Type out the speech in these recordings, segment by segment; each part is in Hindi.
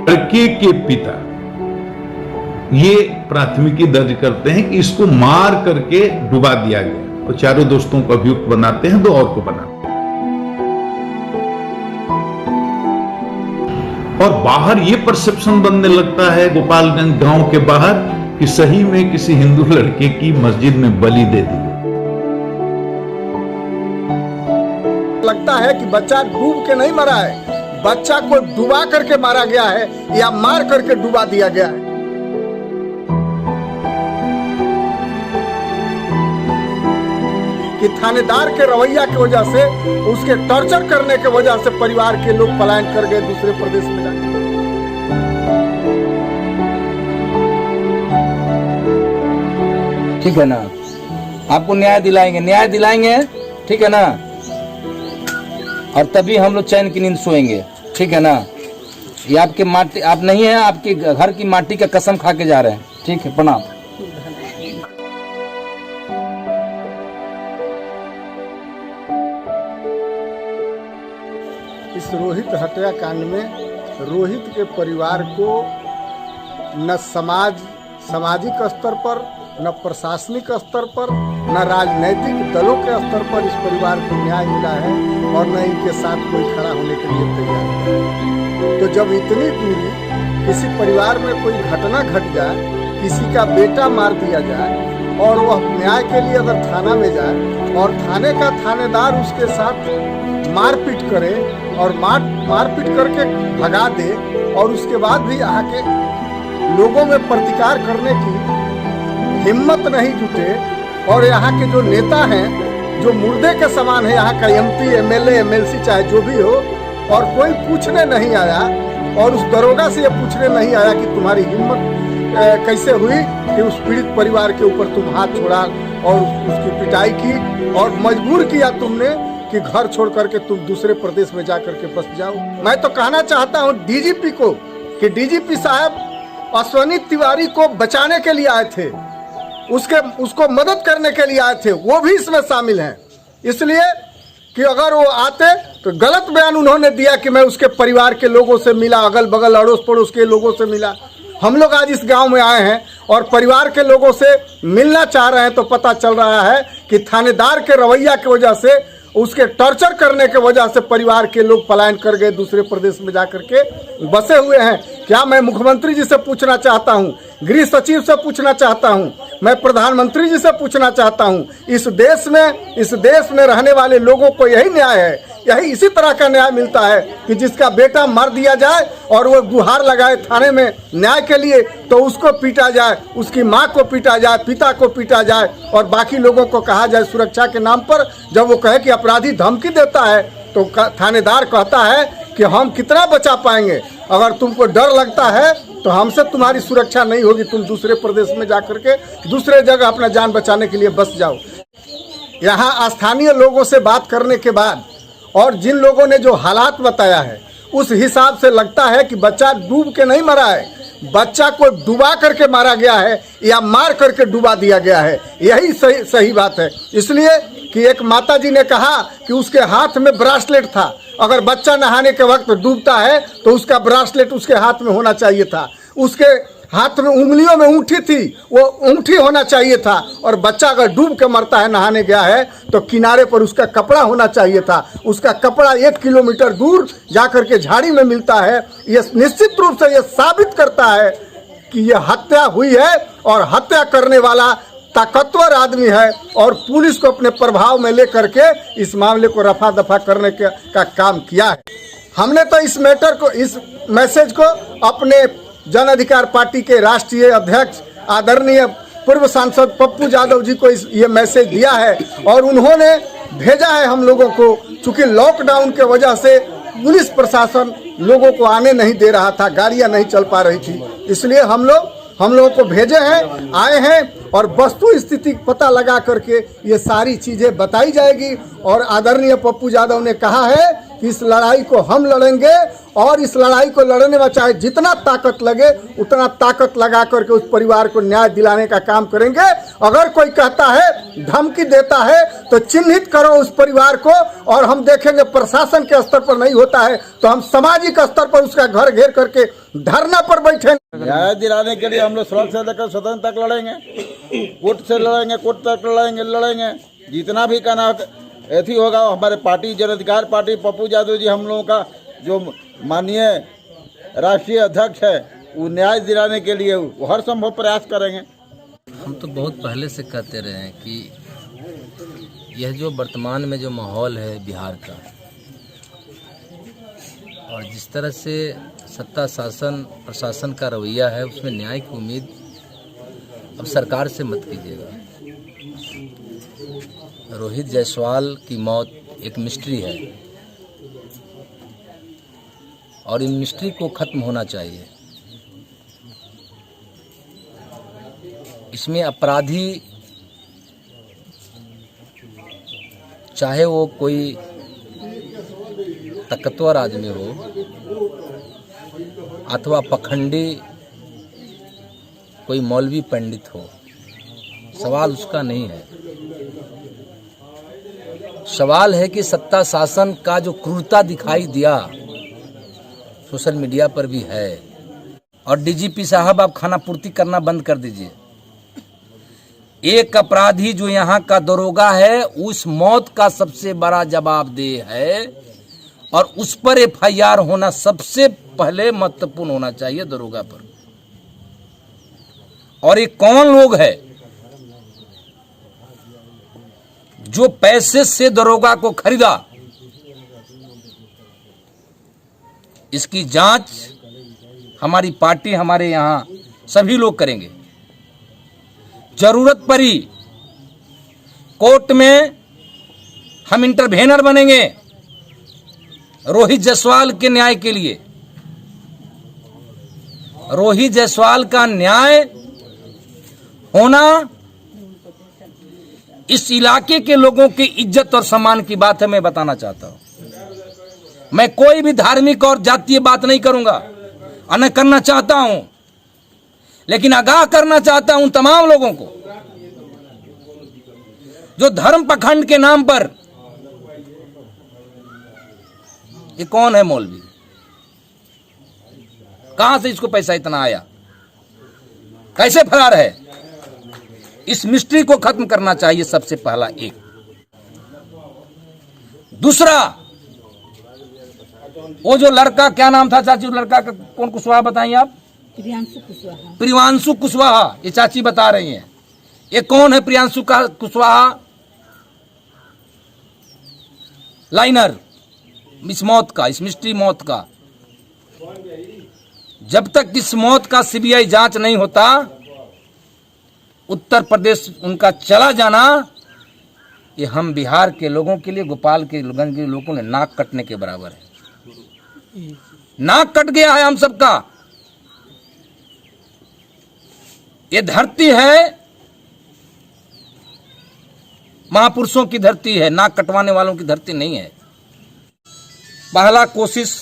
लड़के के पिता ये प्राथमिकी दर्ज करते हैं कि इसको मार करके डुबा दिया गया और चारों दोस्तों को अभियुक्त बनाते हैं, दो और को बनाते हैं। और बाहर ये परसेप्शन बनने लगता है गोपालगंज गांव के बाहर कि सही में किसी हिंदू लड़के की मस्जिद में बलि दे दी। लगता है कि बच्चा डूब के नहीं मरा है, बच्चा को डुबा करके मारा गया है या मार करके डुबा दिया गया है। कि थानेदार के रवैया की वजह से, उसके टॉर्चर करने की वजह से परिवार के लोग पलायन कर गए दूसरे प्रदेश में जाकर। ठीक है ना, आपको न्याय दिलाएंगे, ठीक है ना, और तभी हम लोग चैन की नींद सोएंगे, ठीक है ना। ये आपके माटी, आप नहीं है, आपके घर की माटी का कसम खा के जा रहे हैं, ठीक है। प्रणाम। इस रोहित हत्याकांड में रोहित के परिवार को न सामाजिक स्तर पर, न प्रशासनिक स्तर पर, न राजनीतिक दलों के स्तर पर इस परिवार को न्याय मिला है और न इनके साथ कोई खड़ा होने के लिए तैयार है। तो जब इतनी दूरी किसी परिवार में कोई घटना घट जाए, किसी का बेटा मार दिया जाए और वह न्याय के लिए अगर थाना में जाए और थाने का थानेदार उसके साथ मारपीट करे और मारपीट करके भगा दे और उसके बाद भी यहाँ के लोगों में प्रतिकार करने की हिम्मत नहीं जुटे और यहाँ के जो नेता हैं जो मुर्दे के समान है, यहाँ का एमपी, एमएलए, एमएलसी चाहे जो भी हो, और कोई पूछने नहीं आया और उस दरोगा से ये पूछने नहीं आया कि तुम्हारी हिम्मत कैसे हुई कि उस पीड़ित परिवार के ऊपर तुम हाथ छोड़ा और उसकी पिटाई की और मजबूर किया तुमने कि घर छोड़ करके तुम दूसरे प्रदेश में जाकर के बस जाओ। मैं तो कहना चाहता हूँ डीजीपी को कि डीजीपी साहब अश्वनी तिवारी को बचाने के लिए आए थे, उसको मदद करने के लिए आए थे, वो भी इसमें शामिल हैं। इसलिए कि अगर वो आते तो गलत बयान उन्होंने दिया कि मैं उसके परिवार के लोगों से मिला, अगल बगल अड़ोस पड़ोस के लोगों से मिला। हम लोग आज इस गांव में आए हैं और परिवार के लोगों से मिलना चाह रहे हैं तो पता चल रहा है कि थानेदार के रवैया की वजह से, उसके टॉर्चर करने के वजह से परिवार के लोग पलायन कर गए, दूसरे प्रदेश में जाकर के बसे हुए हैं। क्या मैं मुख्यमंत्री जी से पूछना चाहता हूं, गृह सचिव से पूछना चाहता हूं, मैं प्रधानमंत्री जी से पूछना चाहता हूं, इस देश में रहने वाले लोगों को यही न्याय है, यही इसी तरह का न्याय मिलता है कि जिसका बेटा मार दिया जाए और वो गुहार लगाए थाने में न्याय के लिए तो उसको पीटा जाए, उसकी माँ को पीटा जाए, पिता को पीटा जाए और बाकी लोगों को कहा जाए सुरक्षा के नाम पर। जब वो कहे कि अपराधी धमकी देता है तो थानेदार कहता है कि हम कितना बचा पाएंगे, अगर तुमको डर लगता है तो हमसे तुम्हारी सुरक्षा नहीं होगी, तुम दूसरे प्रदेश में जाकर के दूसरे जगह अपना जान बचाने के लिए बस जाओ। यहाँ स्थानीय लोगों से बात करने के बाद और जिन लोगों ने जो हालात बताया है उस हिसाब से लगता है कि बच्चा डूब के नहीं मरा है, बच्चा को डुबा करके मारा गया है या मार करके डुबा दिया गया है। यही सही बात है। इसलिए कि एक माताजी ने कहा कि उसके हाथ में ब्रासलेट था, अगर बच्चा नहाने के वक्त डूबता है तो उसका ब्रासलेट उसके हाथ में होना चाहिए था, उसके हाथ में उंगलियों में अंगूठी थी, वो अंगूठी होना चाहिए था। और बच्चा अगर डूब के मरता है, नहाने गया है, तो किनारे पर उसका कपड़ा होना चाहिए था। उसका कपड़ा 1 किलोमीटर दूर जाकर के झाड़ी में मिलता है। ये निश्चित रूप से ये साबित करता है कि ये हत्या हुई है और हत्या करने वाला ताकतवर आदमी है और पुलिस को अपने प्रभाव में लेकर के इस मामले को रफा दफा करने का काम किया है। हमने तो इस मैटर को, इस मैसेज को अपने जन अधिकार पार्टी के राष्ट्रीय अध्यक्ष आदरणीय पूर्व सांसद पप्पू यादव जी को ये मैसेज दिया है और उन्होंने भेजा है हम लोगों को। चूंकि लॉकडाउन के वजह से पुलिस प्रशासन लोगों को आने नहीं दे रहा था, गाड़ियां नहीं चल पा रही थी, इसलिए हम लोगों को भेजे हैं, आए हैं और वस्तु स्थिति पता लगा करके ये सारी चीज़ें बताई जाएगी। और आदरणीय पप्पू यादव ने कहा है कि इस लड़ाई को हम लड़ेंगे और इस लड़ाई को लड़ने में चाहे जितना ताकत लगे उतना ताकत लगा करके उस परिवार को न्याय दिलाने का काम करेंगे। अगर कोई कहता है, धमकी देता है तो चिन्हित करो उस परिवार को और हम देखेंगे प्रशासन के स्तर पर नहीं होता है तो हम सामाजिक स्तर पर उसका घर घेर करके धरना पर बैठे। न्याय दिलाने के लिए हम लोग सड़क से लेकर सदन तक लड़ेंगे, कोर्ट से लड़ेंगे, कोर्ट तक लड़ेंगे। जितना भी कहना ऐसी होगा, हमारे पार्टी जन अधिकार पार्टी पप्पू यादव जी हम लोगों का जो माननीय राष्ट्रीय अध्यक्ष है, वो न्याय दिलाने के लिए वो हर संभव प्रयास करेंगे। हम तो बहुत पहले से कहते रहे हैं कि यह जो वर्तमान में जो माहौल है बिहार का, और जिस तरह से सत्ता शासन प्रशासन का रवैया है, उसमें न्याय की उम्मीद अब सरकार से मत कीजिएगा। रोहित जायसवाल की मौत एक मिस्ट्री है और इन मिस्ट्री को खत्म होना चाहिए। इसमें अपराधी चाहे वो कोई ताकतवर आदमी हो अथवा पखंडी कोई मौलवी पंडित हो, सवाल उसका नहीं है। सवाल है कि सत्ता शासन का जो क्रूरता दिखाई दिया सोशल मीडिया पर भी है। और डीजीपी साहब, आप खाना पूर्ति करना बंद कर दीजिए। एक अपराधी जो यहाँ का दरोगा है, उस मौत का सबसे बड़ा जवाबदेह है और उस पर एफआईआर होना सबसे पहले महत्वपूर्ण होना चाहिए दरोगा पर। और ये कौन लोग है जो पैसे से दरोगा को खरीदा, इसकी जांच हमारी पार्टी, हमारे यहां सभी लोग करेंगे। जरूरत पड़ी कोर्ट में हम इंटरवेनर बनेंगे रोहित जायसवाल के न्याय के लिए। रोहित जायसवाल का न्याय होना इस इलाके के लोगों की इज्जत और सम्मान की बात है। मैं बताना चाहता हूं, मैं कोई भी धार्मिक और जातीय बात नहीं करूंगा और न करना चाहता हूं, लेकिन आगाह करना चाहता हूं तमाम लोगों को जो धर्म पखंड के नाम पर, ये कौन है मौलवी, कहां से इसको पैसा इतना आया, कैसे फरार है, इस मिस्ट्री को खत्म करना चाहिए सबसे पहला। एक दूसरा, वो जो लड़का, क्या नाम था चाची लड़का का, कौन कुशवाहा बताइए आप? प्रियांशु कुशवाहा। ये चाची बता रही हैं, ये कौन है प्रियांशु का कुशवाहा? लाइनर इस मौत का, इस मिस्ट्री मौत का। जब तक इस मौत का सीबीआई जांच नहीं होता, उत्तर प्रदेश उनका चला जाना, ये हम बिहार के लोगों के लिए, गोपाल के गंज के लोगों ने नाक कटने के बराबर है। नाक कट गया है हम सबका। ये धरती है महापुरुषों की धरती है, नाक कटवाने वालों की धरती नहीं है। पहला कोशिश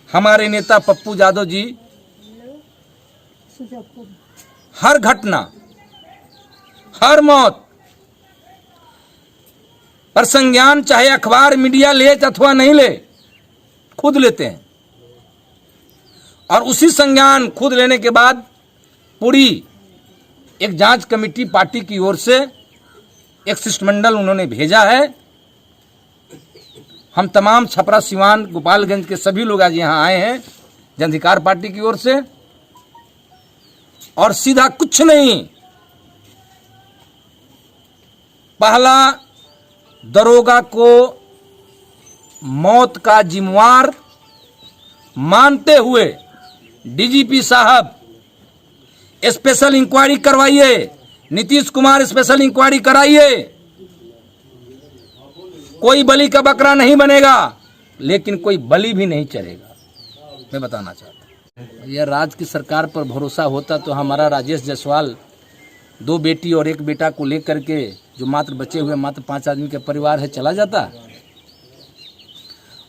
हमारे नेता पप्पू यादव जी हर घटना, हर मौत पर संज्ञान, चाहे अखबार मीडिया ले अथवा नहीं ले, खुद लेते हैं। और उसी संज्ञान खुद लेने के बाद पूरी एक जांच कमेटी पार्टी की ओर से एक शिष्टमंडल उन्होंने भेजा है। हम तमाम छपरा, सिवान, गोपालगंज के सभी लोग आज यहां आए हैं जनाधिकार पार्टी की ओर से। और सीधा कुछ नहीं, पहला दरोगा को मौत का जिम्मेवार मानते हुए डीजीपी साहब स्पेशल इंक्वायरी करवाइए, नीतीश कुमार स्पेशल इंक्वायरी कराइए। कोई बलि का बकरा नहीं बनेगा, लेकिन कोई बलि भी नहीं चलेगा। मैं बताना चाहता हूं, यह राज्य की सरकार पर भरोसा होता तो हमारा राजेश जायसवाल 2 बेटी और 1 बेटा को लेकर के, जो मात्र बचे हुए मात्र 5 आदमी का परिवार है, चला जाता।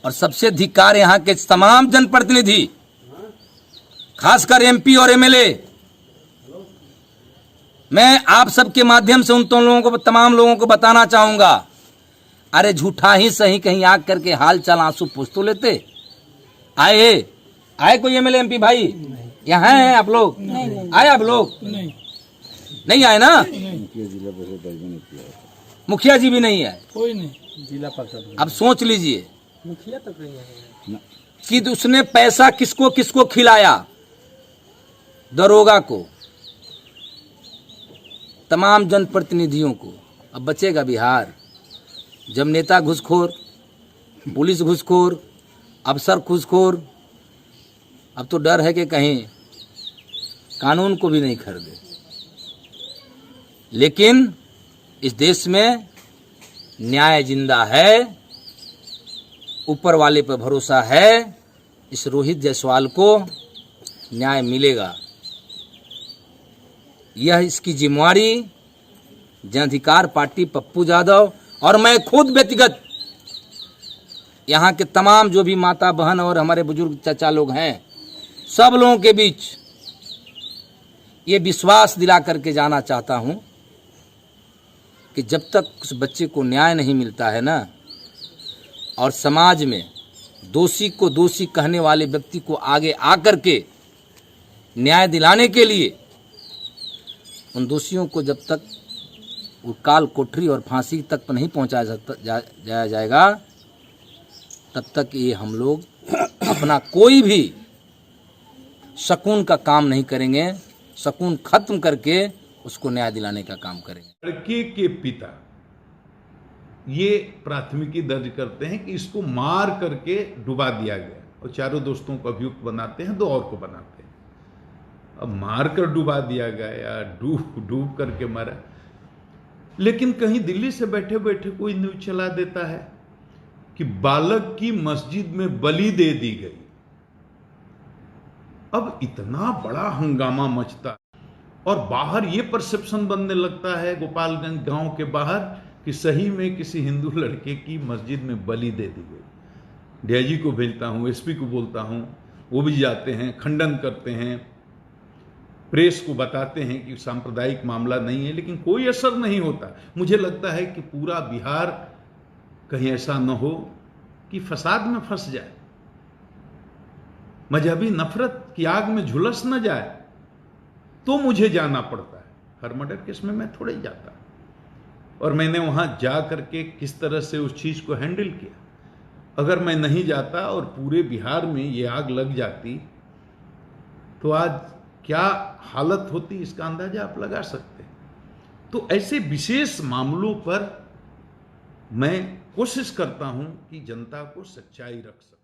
और सबसे धिक्कार यहाँ के तमाम जनप्रतिनिधि, खासकर एमपी और एमएलए, मैं आप सबके माध्यम से उन लोगों को, तमाम लोगों को बताना चाहूंगा, अरे झूठा ही सही कहीं आग करके हाल चाल आंसू पूछ तो लेते। आए आए कोई एमएलए एमपी भाई? यहाँ हैं आप लोग? आए आप लोग? नहीं आए ना? मुखिया जी भी नहीं आए, कोई नहीं, जिला परिषद अब सोच लीजिए मुखिया तक नहीं है। कि उसने पैसा किसको किसको खिलाया। दरोगा को, तमाम जनप्रतिनिधियों को। अब बचेगा बिहार जब नेता घूसखोर, पुलिस घूसखोर, अफसर घूसखोर। अब तो डर है कि कहीं कानून को भी नहीं खरीदे। लेकिन इस देश में न्याय जिंदा है, ऊपर वाले पर भरोसा है। इस रोहित जायसवाल को न्याय मिलेगा, यह इसकी जिम्मेवारी जन अधिकार पार्टी पप्पू यादव और मैं खुद व्यक्तिगत यहाँ के तमाम जो भी माता बहन और हमारे बुजुर्ग चाचा लोग हैं, सब लोगों के बीच ये विश्वास दिला करके जाना चाहता हूं कि जब तक उस बच्चे को न्याय नहीं मिलता है ना, और समाज में दोषी को दोषी कहने वाले व्यक्ति को आगे आकर के न्याय दिलाने के लिए उन दोषियों को जब तक वो काल कोठरी और फांसी तक नहीं पहुंचाया जाएगा, तब तक ये हम लोग अपना कोई भी शकून का काम नहीं करेंगे। शकून खत्म करके उसको न्याय दिलाने का काम करेंगे। लड़के के पिता ये प्राथमिकी दर्ज करते हैं कि इसको मार करके डुबा दिया गया और चारों दोस्तों को अभियुक्त बनाते हैं, 2 और को बनाते हैं। अब मार कर डुबा दिया गया या डूब करके मारा। लेकिन कहीं दिल्ली से बैठे बैठे कोई न्यूज चला देता है कि बालक की मस्जिद में बलि दे दी गई। अब इतना बड़ा हंगामा मचता और बाहर ये परसेप्शन बनने लगता है गोपालगंज गांव के बाहर कि सही में किसी हिंदू लड़के की मस्जिद में बलि दे दी गई। डीआईजी को भेजता हूं, एसपी को बोलता हूं, वो भी जाते हैं, खंडन करते हैं, प्रेस को बताते हैं कि सांप्रदायिक मामला नहीं है, लेकिन कोई असर नहीं होता। मुझे लगता है कि पूरा बिहार कहीं ऐसा न हो कि फसाद में फंस जाए, मजहबी नफरत की आग में झुलस न जाए, तो मुझे जाना पड़ता है। हर मर्डर केस में मैं थोड़े ही जाता, और मैंने वहां जा करके किस तरह से उस चीज को हैंडल किया। अगर मैं नहीं जाता और पूरे बिहार में ये आग लग जाती तो आज क्या हालत होती, इसका अंदाजा आप लगा सकते हैं। तो ऐसे विशेष मामलों पर मैं कोशिश करता हूं कि जनता को सच्चाई रख सकूं।